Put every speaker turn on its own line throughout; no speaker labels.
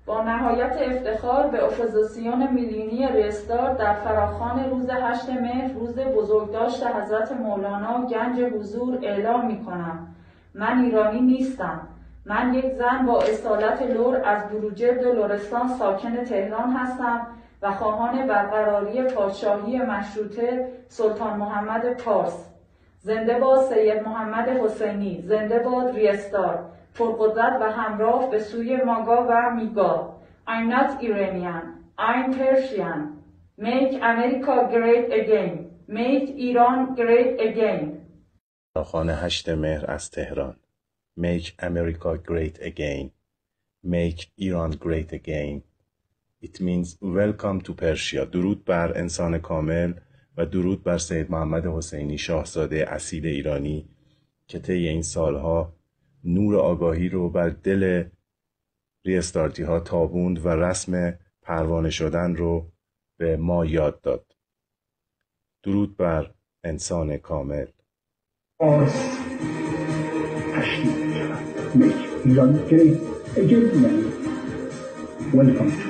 با نهایت افتخار به اپوزیسیون میلینی ریستارت در فراخوان روز 8 مهر روز بزرگداشت حضرت مولانا گنج حضور اعلام می‌کنم: من ایرانی نیستم. من یک زن با اصالت لر از بروجرد و لرستان ساکن تهران هستم و خواهان برقراری پادشاهی مشروطه سلطان محمد پارس. زنده باد سید محمد حسینی، زنده باد ریستارت، پرقدرت و همراه به سوی ماگا و میگا. I'm not Iranian, I'm Persian. Make America great again. Make Iran great again.
فراخوان 8 مهر از تهران. Make America great again. Make Iran great again. It means welcome to Persia. درود بر انسان کامل و درود بر سید محمد حسینی، شاهزاده اصیل ایرانی که طی این سالها نور آگاهی رو بر دل ریستارتی ها تابوند و رسم پروانه شدن رو به ما یاد داد. درود بر انسان کامل.
Iran great again. Welcome to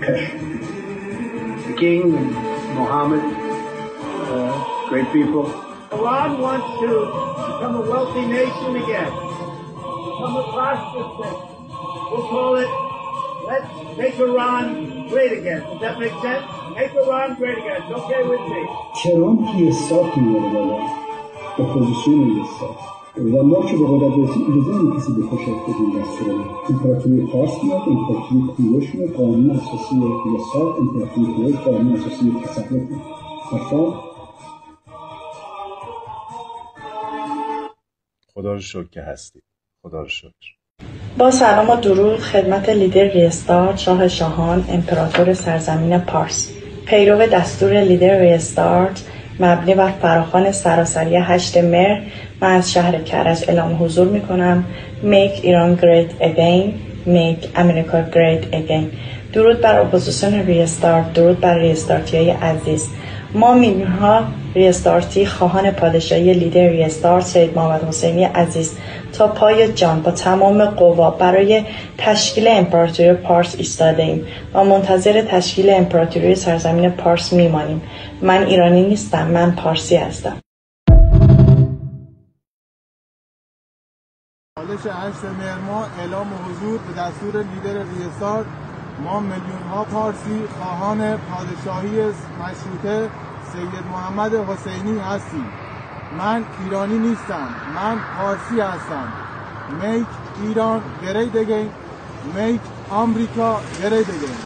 Persia. The King and Mohammed, great people.
Iran wants to become a wealthy nation again, become a prosperous nation. We'll call it, let's make Iran great again. Does that make sense? Make Iran great again. It's okay with me.
تهران ریستارت میاره بالا، اپوزیسیون ریستارت و ما که به قدرت رسیم اجازه نمیدیم کسی بکشه بدون دستور ما. امپراتوری پارس میاد، امپراتوری کوروش میاد، قانون اساسی ریستارت، امپراتوری کوروش قانون اساسی تسلط میاد.
خدا رو شکر که هستی. خدا رو شکر.
با سلام و درود خدمت لیدر ریستارت، شاه شاهان، امپراتور سرزمین پارس. پیرو دستور لیدر ریستارت مبنی بر فراخوان سراسری 8 مهر من از شهر کرج اعلام حضور می کنم: Make Iran great again. Make America great again. درود بر اپوزیسیون ریستارت، درود بر ریستارتیای عزیز. ما میلیون‌ها ریستارتی خواهان پادشاهی لیدر ریستارت سید محمد حسینی عزیز تا پای جان با تمام قوا برای تشکیل امپراتوری پارس ایستاده ایم و منتظر تشکیل امپراتوری سرزمین پارس میمانیم. من ایرانی نیستم، من پارسی هستم.
چالش 8 مهر ماه اعلام حضور به دستور لیدر ریستارت. ما میلیون‌ها پارسی خواهان پادشاهی مشروطه سید محمد حسینی هستیم. من ایرانی نیستم، من پارسی هستم. Make Iran great again. Make America great again.